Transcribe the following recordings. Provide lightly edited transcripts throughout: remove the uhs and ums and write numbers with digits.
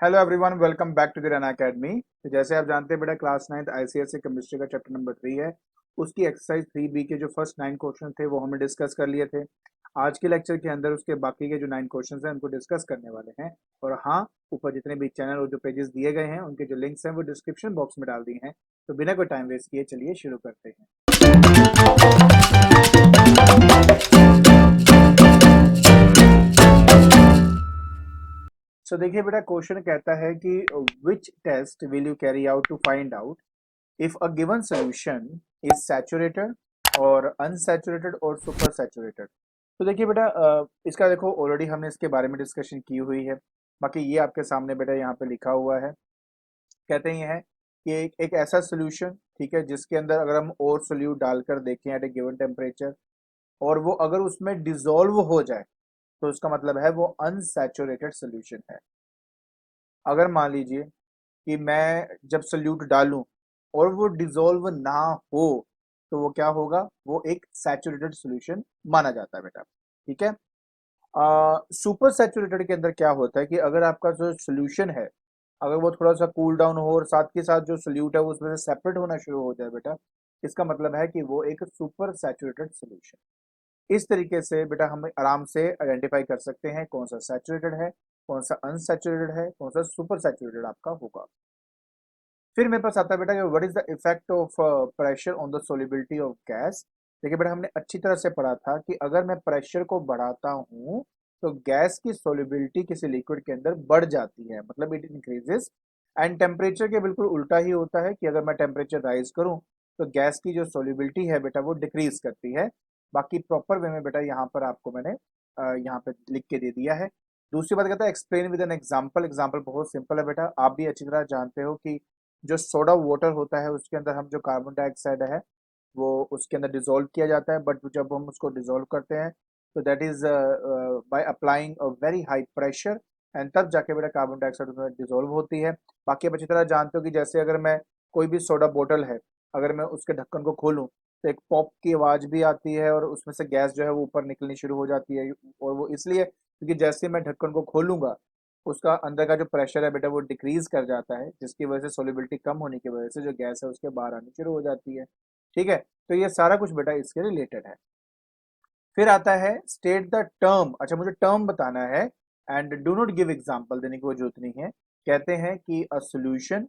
Hello everyone, welcome back to the run academy. तो जैसे आप जानते हैं बेटा, क्लास 9th आईसीएसई केमिस्ट्री का चैप्टर नंबर 3 है। उसकी एक्सरसाइज 3 बी के जो फर्स्ट 9 क्वेश्चन थे वो हमने डिस्कस कर लिए थे। आज के लेक्चर के अंदर उसके बाकी के जो 9 क्वेश्चन हैं उनको डिस्कस करने वाले हैं। और हाँ, ऊपर जितने भी चैनल और जो पेजेस दिए गए हैं उनके जो लिंक्स हैं वो डिस्क्रिप्शन बॉक्स में डाल दिए हैं। तो बिना कोई टाइम वेस्ट किए चलिए शुरू करते हैं। सो देखिए बेटा, क्वेश्चन कहता है कि which test will you carry out to find out if a given solution is saturated और unsaturated और super saturated। तो देखिए बेटा, इसका देखो ऑलरेडी हमने इसके बारे में डिस्कशन की हुई है। बाकी ये आपके सामने बेटा यहाँ पे लिखा हुआ है। कहते हैं ये है कि एक ऐसा सोल्यूशन, ठीक है, जिसके अंदर अगर हम और सोल्यूट डालकर देखें एट ए गिवन टेम्परेचर और वो अगर उसमें डिसॉल्व हो जाए तो उसका मतलब है वो अनसैचुरेटेड सोल्यूशन है। अगर मान लीजिए कि मैं जब सोल्यूट डालूं और वो डिसॉल्व ना हो तो वो क्या होगा, वो एक सैचुरेटेड सॉल्यूशन माना जाता है बेटा। ठीक है। सुपर सैचुरेटेड के अंदर क्या होता है कि अगर आपका जो सॉल्यूशन है, अगर वो थोड़ा सा कूल डाउन हो और साथ के साथ जो सोल्यूट है वो उसमें से सेपरेट होना शुरू हो जाए बेटा, इसका मतलब है कि वो एक सुपर सैचुरेटेड सॉल्यूशन। इस तरीके से बेटा हम आराम से आइडेंटिफाई कर सकते हैं कौन सा सैचुरेटेड है, कौन सा अनसैचुरेटेड है, कौन सा सुपर सैचुरेटेड आपका होगा। फिर मेरे पास आता है बेटा कि what is the effect of pressure on the solubility of gas. देखिए बेटा, हमने अच्छी तरह से पढ़ा था कि अगर मैं प्रेशर को बढ़ाता हूं तो गैस की सोलिबिलिटी किसी लिक्विड के अंदर बढ़ जाती है, मतलब इट इंक्रीजेस। एंड टेम्परेचर के बिल्कुल उल्टा ही होता है कि अगर मैं टेम्परेचर राइज करूं तो गैस की जो सोलिबिलिटी है बेटा वो डिक्रीज करती है। बाकी प्रॉपर वे में बेटा यहाँ पर आपको मैंने यहाँ पे लिख के दे दिया है। दूसरी बात कहता है explain with an example. Example बहुत सिंपल है बेटा, आप भी अच्छी तरह जानते हो कि जो सोडा वाटर होता है उसके अंदर हम जो कार्बन डाइऑक्साइड है वो उसके अंदर डिसॉल्व किया जाता है, बट जब हम उसको डिसॉल्व करते हैं तो that is by applying a very high pressure, and तब जाके बेटा कार्बन डाइऑक्साइड उसमें डिसॉल्व होती है। बाकी आप अच्छी तरह जानते हो कि जैसे अगर मैं कोई भी सोडा बोतल है, अगर मैं उसके ढक्कन को खोलूं तो एक पॉप की आवाज भी आती है और उसमें से गैस जो है वो ऊपर निकलनी शुरू हो जाती है। और वो इसलिए क्योंकि जैसे मैं ढक्कन को खोलूंगा उसका अंदर का जो प्रेशर है बेटा वो डिक्रीज कर जाता है, जिसकी वजह से सोलिबिलिटी कम होने की वजह से जो गैस है उसके बाहर आनी शुरू हो जाती है। ठीक है। तो ये सारा कुछ बेटा इसके रिलेटेड है। फिर आता है स्टेट द टर्म। अच्छा, मुझे टर्म बताना है and do not give example देने की वो जरूरत नहीं है। कहते हैं कि a solution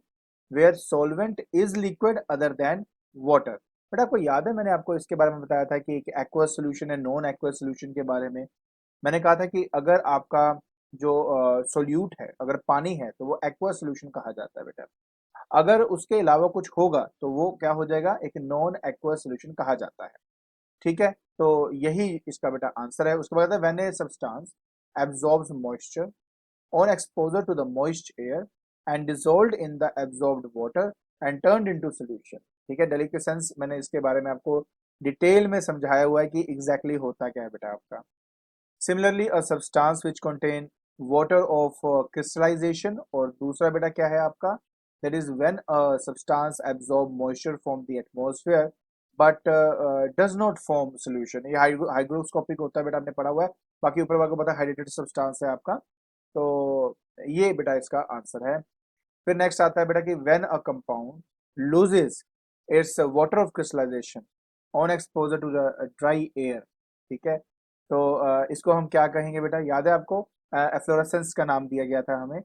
where solvent is liquid other than water. बेटा आपको याद है मैंने आपको इसके बारे में बताया था कि एक एक्वस सॉल्यूशन है, नॉन एक्वस सॉल्यूशन के बारे में। मैंने कहा था कि अगर आपका जो सोल्यूट है, अगर पानी है तो वो एक्वा सोल्यूशन कहा जाता है बेटा। अगर उसके अलावा कुछ होगा तो वो क्या हो जाएगा, एक नॉन एक्वा सोल्यूशन कहा जाता है। ठीक है। तो यही इसका बेटा आंसर है। उसके बाद when a substance absorbs moisture on exposure to the moist air and dissolved in the absorbed water and turned into solution. ठीक है। डेलिकेशंस मैंने इसके बारे में आपको डिटेल में समझाया हुआ है कि एग्जैक्टली होता क्या है बेटा आपका। Similarly a substance which contain water of crystallization, और दूसरा बेटा क्या है आपका, that is when a substance absorb moisture from the atmosphere but does not form solution. ये हाइग्रोस्कोपिक होता है बेटा, आपने पढ़ा हुआ है। बाकी ऊपर वाला को पता है हाइड्रेटेड सब्सटेंस है आपका। तो ये बेटा इसका आंसर है। फिर नेक्स्ट आता है बेटा कि when a compound loses its water of crystallization on exposure to the dry air. ठीक है। तो इसको हम क्या कहेंगे बेटा, याद है आपको, एफ्लोरेसेंस का नाम दिया गया था हमें।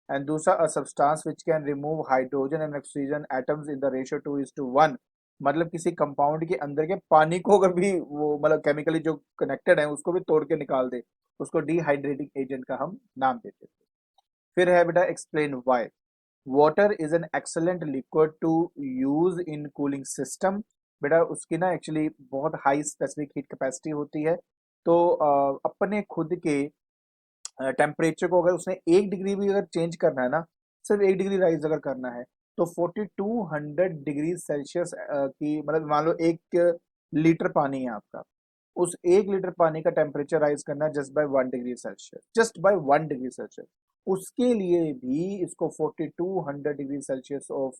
एंड दूसरा a substance which can remove hydrogen and oxygen atoms in the ratio 2:1। मतलब किसी कंपाउंड के अंदर के पानी को अगर भी वो मतलब केमिकली जो कनेक्टेड है उसको भी तोड़ के निकाल दे, उसको डिहाइड्रेटिंग एजेंट का हम नाम देते थे। फिर है बेटा explain why water is an excellent liquid to use in cooling system. बेटा उसकी ना एक्चुअली बहुत हाई स्पेसिफिक हीट कैपेसिटी होती है। तो अपने खुद के टेम्परेचर को अगर उसने 1 डिग्री भी अगर चेंज करना है ना, सिर्फ 1 डिग्री राइज अगर करना है तो 4200 डिग्री सेल्सियस की, मतलब मान लो 1 लीटर पानी है आपका, उस 1 लीटर पानी का टेम्परेचर राइज करना just by 1 degree Celsius, just by 1 degree Celsius. उसके लिए भी इसको 4200 degree Celsius of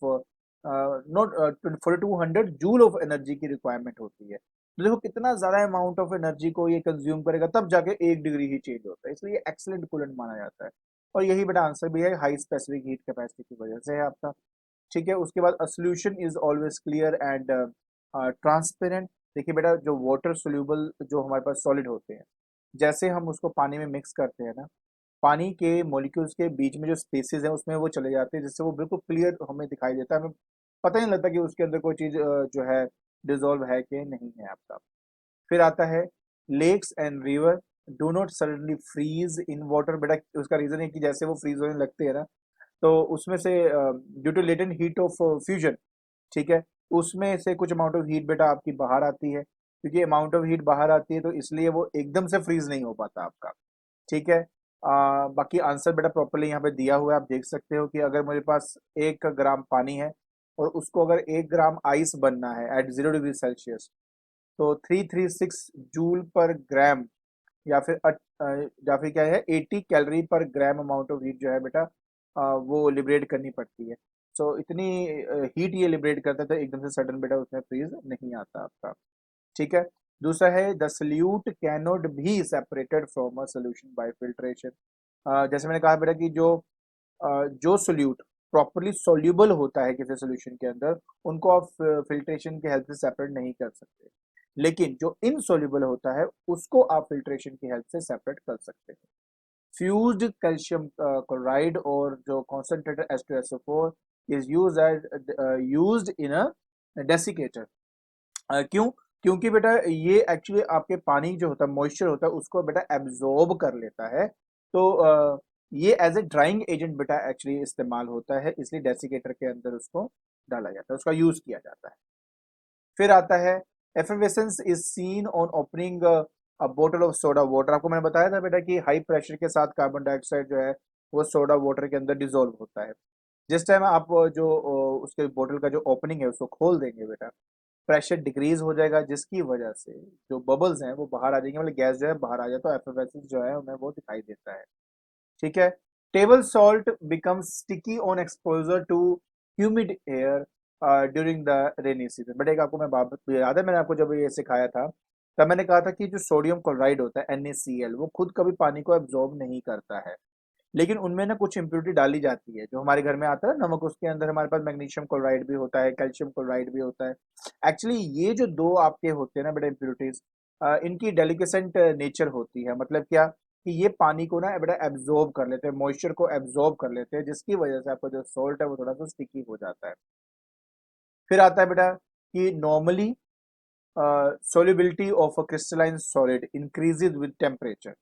not 4200 joule of energy की रिक्वायरमेंट होती है। तो देखो कितना ज्यादा अमाउंट ऑफ एनर्जी को ये कंज्यूम करेगा, तब जाके 1 डिग्री ही चेंज होता है, इसलिए एक्सलेंट कूलेंट माना जाता है। और यही बेटा आंसर भी है, हाई स्पेसिफिक हीट कैपेसिटी की वजह से है आपका। ठीक है, उसके बाद a solution is always clear and transparent. देखिए बेटा, जो वाटर सोल्यूबल जो हमारे पास सॉलिड होते हैं, जैसे हम उसको पानी में मिक्स करते हैं ना, पानी के मॉलिक्यूल्स के बीच में जो स्पेसेस हैं उसमें वो चले जाते हैं, जिससे वो बिल्कुल क्लियर हमें दिखाई देता है, हमें पता ही नहीं लगता कि उसके अंदर कोई चीज जो है डिजोल्व है कि नहीं है आपका। फिर आता है lakes and river do not suddenly freeze in water. बेटा उसका रीजन है कि जैसे वो फ्रीज होने लगते हैं ना, तो उसमें से due to latent heat of fusion, ठीक है, उसमें से कुछ अमाउंट ऑफ हीट बेटा आपकी बाहर आती है, क्योंकि अमाउंट ऑफ हीट बाहर आती है तो इसलिए वो एकदम से फ्रीज नहीं हो पाता आपका। ठीक है। बाकी आंसर बेटा प्रॉपरली यहाँ पे दिया हुआ है, आप देख सकते हो कि अगर मेरे पास 1 ग्राम पानी है और उसको अगर 1 ग्राम आइस बनना है एट 0 डिग्री सेल्सियस, तो 336 जूल पर ग्राम, या फिर या फिर क्या है 80 कैलोरी पर ग्राम अमाउंट ऑफ हीट जो है बेटा वो लिबरेट करनी पड़ती है। सो इतनी हीट ये लिबरेट करता है, तो एकदम से सडन बेटा उसमें फ्रीज नहीं आता आपका। ठीक है। दूसरा है the solute cannot be separated from a solution bye filtration. जैसे मैंने कहा बेटा कि जो सोल्यूट प्रॉपरली सोल्यूबल होता है किसी सोल्यूशन के अंदर, उनको आप फिल्ट्रेशन की हेल्प से सेपरेट नहीं कर सकते, लेकिन जो इनसोल्यूबल होता है उसको आप फिल्ट्रेशन की हेल्प से सेपरेट कर सकते हैं। फ्यूज्ड कैल्शियम क्लोराइड और जो concentrated H2SO4 is used in a desiccator. क्यों? क्योंकि बेटा ये एक्चुअली आपके पानी जो होता है, मॉइस्चर होता है, उसको बेटा एब्जॉर्ब कर लेता है। तो ये एज ए ड्राइंग एजेंट बेटा एक्चुअली इस्तेमाल होता है, इसलिए डेसिकेटर के अंदर उसको डाला जाता है, उसका यूज किया जाता है। फिर आता है effervescence is seen on opening a बोतल ऑफ सोडा वाटर। आपको मैंने बताया था बेटा कि हाई प्रेशर के साथ कार्बन डाइऑक्साइड जो है वो सोडा वाटर के अंदर डिजोल्व होता है। जिस टाइम आप जो उसके बोतल का जो ओपनिंग है उसको खोल देंगे बेटा, प्रेशर डिक्रीज हो जाएगा, जिसकी वजह से जो बबल्स हैं वो बाहर आ जाएंगे, मतलब गैस जो है बाहर आ जाए, तो एफर्वेसेंस जो है हमें वो दिखाई देता है। ठीक है। Table salt becomes sticky on exposure to humid air during the rainy season. But एक आपको मैं बात याद है, मैंने आपको जब ये सिखाया था तब मैंने कहा था कि जो सोडियम क्लोराइड होता है NaCl, वो खुद कभी पानी को एब्जॉर्ब नहीं करता है, लेकिन उनमें ना कुछ इम्प्योरिटी डाली जाती है। जो हमारे घर में आता है ना नमक, उसके अंदर हमारे पास मैग्नीशियम क्लोराइड भी होता है, कैल्शियम क्लोराइड भी होता है। एक्चुअली ये जो दो आपके होते हैं ना बेटा इम्प्योरिटीज, इनकी डेलिकेसेंट नेचर होती है। मतलब क्या कि ये पानी को ना बेटा एब्जॉर्ब कर लेते हैं, मॉइस्चर को एब्जॉर्ब कर लेते हैं, जिसकी वजह से आपका जो सॉल्ट है वो थोड़ा सा स्टिकी हो जाता है। फिर आता है बेटा कि normally solubility of a crystalline solid increases with temperature.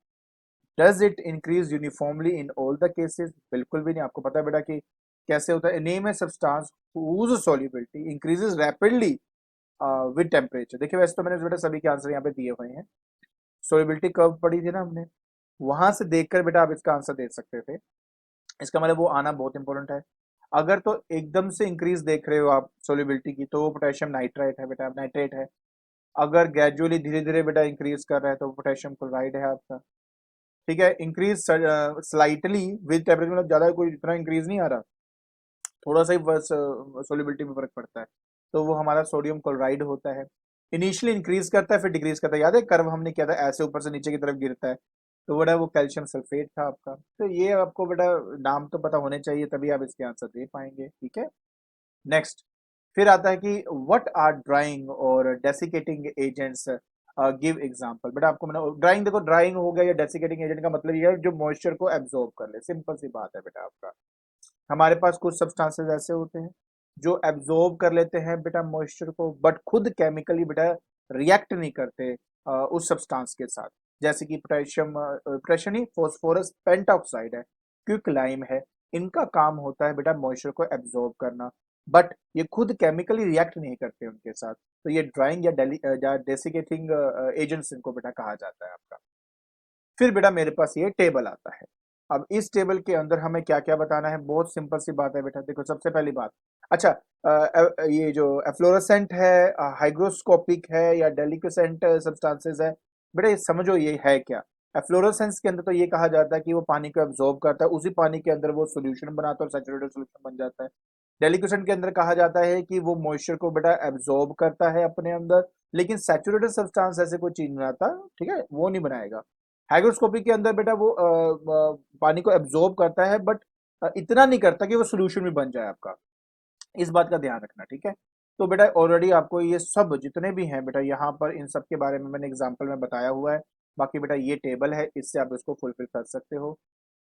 Does it increase uniformly in all the cases? बिल्कुल भी नहीं। आपको पता है बेटा कि कैसे होता है। नेम है substance whose solubility increases rapidly with temperature। देखिए वैसे तो मैंने बेटा सभी के आंसर यहाँ पे दिए हुए हैं, सोलिबिलिटी कर्व पढ़ी थी ना हमने, वहां से देखकर बेटा आप इसका आंसर दे सकते थे। इसका मतलब वो आना बहुत इंपॉर्टेंट है। अगर तो एकदम से इंक्रीज देख रहे हो आप सोलिबिलिटी की, तो वो पोटेशियम नाइट्राइट है बेटा, नाइट्रेट है। अगर ग्रेजुअली धीरे धीरे बेटा इंक्रीज कर रहा है तो पोटेशियम क्लोराइड है आपका। ठीक है। इंक्रीज स्लाइटली विद टेम्परेचर, मतलब ज्यादा कोई इतना इंक्रीज नहीं आ रहा, थोड़ा सा ही बस सोलिबिलिटी में फर्क पड़ता है, तो वो हमारा सोडियम क्लोराइड होता है। इनिशियली इंक्रीज करता है फिर डिक्रीज करता है, याद है कर्व हमने किया था, ऐसे ऊपर से नीचे की तरफ गिरता है, तो बेटा वो कैल्शियम सल्फेट था आपका। तो ये आपको बेटा नाम तो पता होने चाहिए, तभी आप इसके आंसर दे पाएंगे। ठीक है। नेक्स्ट फिर आता है कि व्हाट आर ड्राइंग और डेसिकेटिंग एजेंट्स, गिव एग्जांपल। बेटा आपको मैंने ड्राइंग, देखो ड्राइंग हो गया या डेसिकेटिंग एजेंट का मतलब ये है जो मॉइस्चर को एब्जॉर्ब कर ले, सिंपल सी बात है बेटा आपका। हमारे पास कुछ सब्सटेंसेस ऐसे होते हैं जो एब्जॉर्ब कर लेते हैं बेटा मॉइस्चर को, बट खुद केमिकली बेटा रिएक्ट नहीं करते उस सब्सटेंस के साथ। जैसे कि पोटेशियम, पोटेशियम नहीं, फॉस्फोरस पेंटॉक्साइड है, क्विकलाइम है, इनका काम होता है बेटा मॉइस्चर को एब्जॉर्ब करना, बट ये खुद केमिकली रिएक्ट नहीं करते उनके साथ। तो ये ड्राइंग या डेसिकेटिंग एजेंट्स इनको बेटा कहा जाता है आपका। फिर बेटा मेरे पास ये टेबल आता है। अब इस टेबल के अंदर हमें क्या क्या बताना है, बहुत सिंपल सी बात है बेटा। देखो सबसे पहली बात, अच्छा ये जो एफ्लोरेसेंट है, हाइग्रोस्कोपिक है या डेलिकेसेंट सब्सटेंसेस है, बेटा ये समझो ये है क्या। एफ्लोरेसेंस के अंदर तो ये कहा जाता है कि वो पानी को एब्जॉर्ब करता है, उसी पानी के अंदर वो सोल्यूशन बनाता है और सैचुरेटेड सोल्यूशन बन जाता है। डेलिकेसेंट के अंदर कहा जाता है कि वो मॉइस्चर को बेटा एब्जॉर्ब करता है अपने अंदर, लेकिन सैचुरेटेड सब्सटेंस ऐसे कोई चीज बनाता, ठीक है, वो नहीं बनाएगा। हाइग्रोस्कोपी के अंदर बेटा वो पानी को एब्जॉर्ब करता है, बट इतना नहीं करता कि वो सोल्यूशन भी बन जाए आपका। इस बात का ध्यान रखना, ठीक है। तो बेटा ऑलरेडी आपको ये सब जितने भी हैं बेटा यहाँ पर, इन सब के बारे में मैंने एग्जाम्पल में बताया हुआ है। बाकी बेटा ये टेबल है, इससे आप इसको फुलफिल कर सकते हो।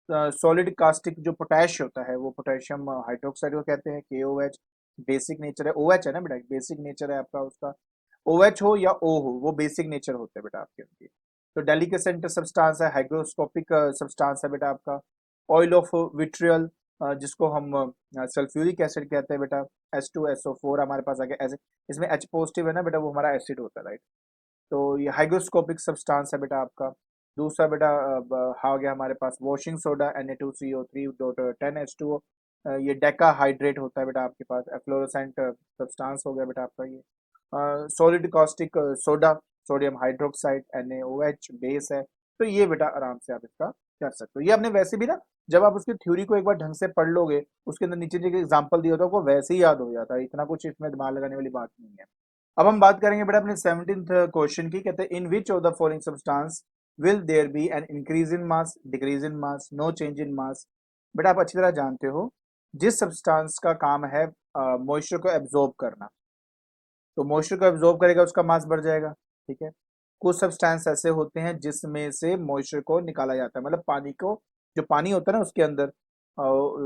सॉलिड कास्टिक जो पोटैश होता है वो पोटेशियम हाइड्रोक्साइड को कहते हैं, KOH। बेसिक नेचर है, OH है ना बेटा, बेसिक नेचर है आपका उसका। OH हो या O हो, वो बेसिक नेचर होते हैं बेटा आपके उनके। तो डेलिकेसेंट सब्सटेंस है, हाइग्रोस्कोपिक सब्सटेंस है बेटा आपका। ऑयल ऑफ विट्रियल, जिसको हम सल्फ्यूरिक एसिड कहते हैं बेटा। H2SO4 हमारे पास आ गया एसिड, इसमें H पॉजिटिव है ना बेटा, वो हमारा एसिड होता है, राइट। तो ये हाइग्रोस्कोपिक सब्सटेंस है बेटा आपका। दूसरा बेटा आ गया हमारे पास वॉशिंग सोडा, Na2CO3.10H2O। ये डेका हाइड्रेट होता है बेटा आपके पास। फ्लोरोसेंट सब्सटेंस हो गया बेटा आपका ये। Solid caustic soda, sodium hydroxide, NaOH base है। तो ये बेटा आराम से आप इसका कर सकते हो। ये आपने वैसे भी ना, जब आप उसकी थ्योरी को एक बार ढंग से पढ़ लोगे, उसके अंदर नीचे जो एग्जाम्पल दिया होता है, वो वैसे ही याद हो जाता है। इतना कुछ इसमें दिमाग लगाने वाली बात नहीं है। अब हम बात करेंगे बेटा अपने 17th क्वेश्चन की। कहते हैं in which of the following substance will there be an increase in mass, decrease in mass, no change in mass. बेटा आप अच्छी तरह जानते हो, जिस सब्सटेंस का काम है मॉइस्चर को एब्जॉर्ब करना, तो मॉइस्चर को एब्जॉर्ब करेगा, उसका मास बढ़ जाएगा, ठीक है। कुछ सब्सटेंस ऐसे होते हैं जिसमें से मॉइस्चर को निकाला जाता है, मतलब पानी को, जो पानी होता है ना उसके अंदर,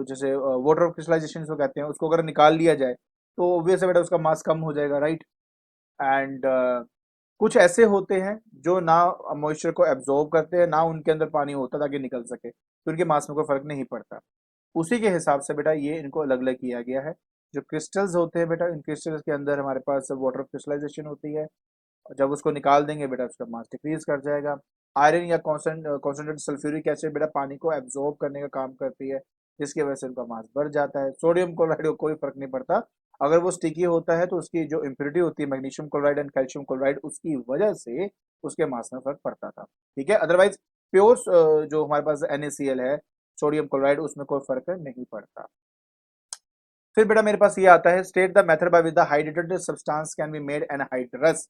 जैसे वाटर क्रिस्टलाइजेशन जो कहते हैं, उसको अगर निकाल लिया जाए तो ऑब्वियस है बेटा उसका मास कम हो जाएगा, राइट। एंड कुछ ऐसे होते हैं जो ना मॉइस्चर को एब्जॉर्ब करते हैं, ना उनके अंदर पानी होता ताकि निकल सके, तो उनके मास में कोई फर्क नहीं पड़ता। उसी के हिसाब से बेटा ये इनको अलग अलग किया गया है। जो क्रिस्टल्स होते हैं बेटा, इन क्रिस्टल्स के अंदर हमारे पास वाटर क्रिस्टलाइजेशन होती है, और जब उसको निकाल देंगे बेटा उसका मास डिक्रीज कर जाएगा। आयरन या कॉन्सेंट्रेटेड सल्फ्यूरिक एसिड बेटा पानी को एब्जॉर्ब करने का काम करती है, जिसकी वजह से उनका मास बढ़ जाता है। सोडियम क्लोराइड को कोई फर्क नहीं पड़ता, अगर वो स्टिकी होता है तो उसकी जो इम्प्योरिटी होती है magnesium chloride and calcium chloride, उसकी वजह से उसके मास में फर्क पड़ता था, ठीक है। अदरवाइज प्योर जो हमारे पास NaCl है, सोडियम क्लोराइड, उसमें कोई फर्क नहीं पड़ता। फिर बेटा मेरे पास ये आता है, state the method by with the hydrated substance can be made anhydrous.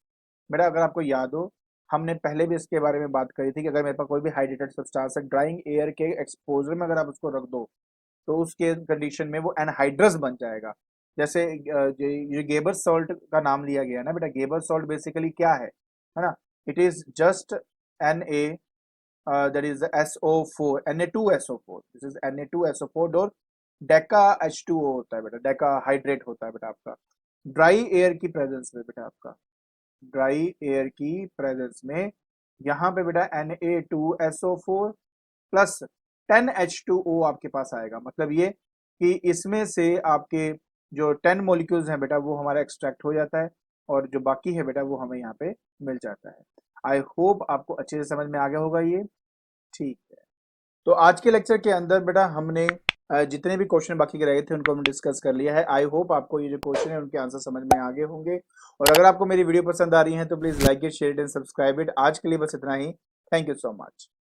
बेटा अगर आपको याद हो, हमने पहले भी इसके बारे में बात करी थी कि अगर मेरे पास कोई भी हाइड्रेटेड सब्सटेंस है, ड्राइंग एयर के एक्सपोजर में अगर आप उसको रख दो, तो उसके कंडीशन में वो एनहाइड्रस बन जाएगा। जैसे ये गेबर सॉल्ट का नाम लिया गया ना बेटा, गेबर सॉल्ट बेसिकली क्या है ना, it is just Na, that is SO4, Na2SO4, this is Na2SO4 और डेका H2O होता है बेटा, डेका हाइड्रेट होता है बेटा आपका ड्राई एयर की प्रेजेंस में। बेटा आपका ड्राई एयर की प्रेजेंस में यहाँ पे बेटा Na2SO4 प्लस 10H2O आपके पास आएगा। मतलब ये कि इसमें से आपके जो 10 मॉलिक्यूल्स हैं बेटा वो हमारा एक्सट्रैक्ट हो जाता है, और जो बाकी है बेटा वो हमें यहाँ पे मिल जाता है। आई होप आपको अच्छे से समझ में आ गया होगा ये, ठीक है। तो आज के लेक्चर के अंदर बेटा हमने जितने भी क्वेश्चन बाकी के रहे थे उनको हमने डिस्कस कर लिया है। आई होप आपको ये जो क्वेश्चन है उनके आंसर समझ में आ गए होंगे, और अगर आपको मेरी वीडियो पसंद आ रही है तो please like it, share it and subscribe it. आज के लिए बस इतना ही। Thank you so much.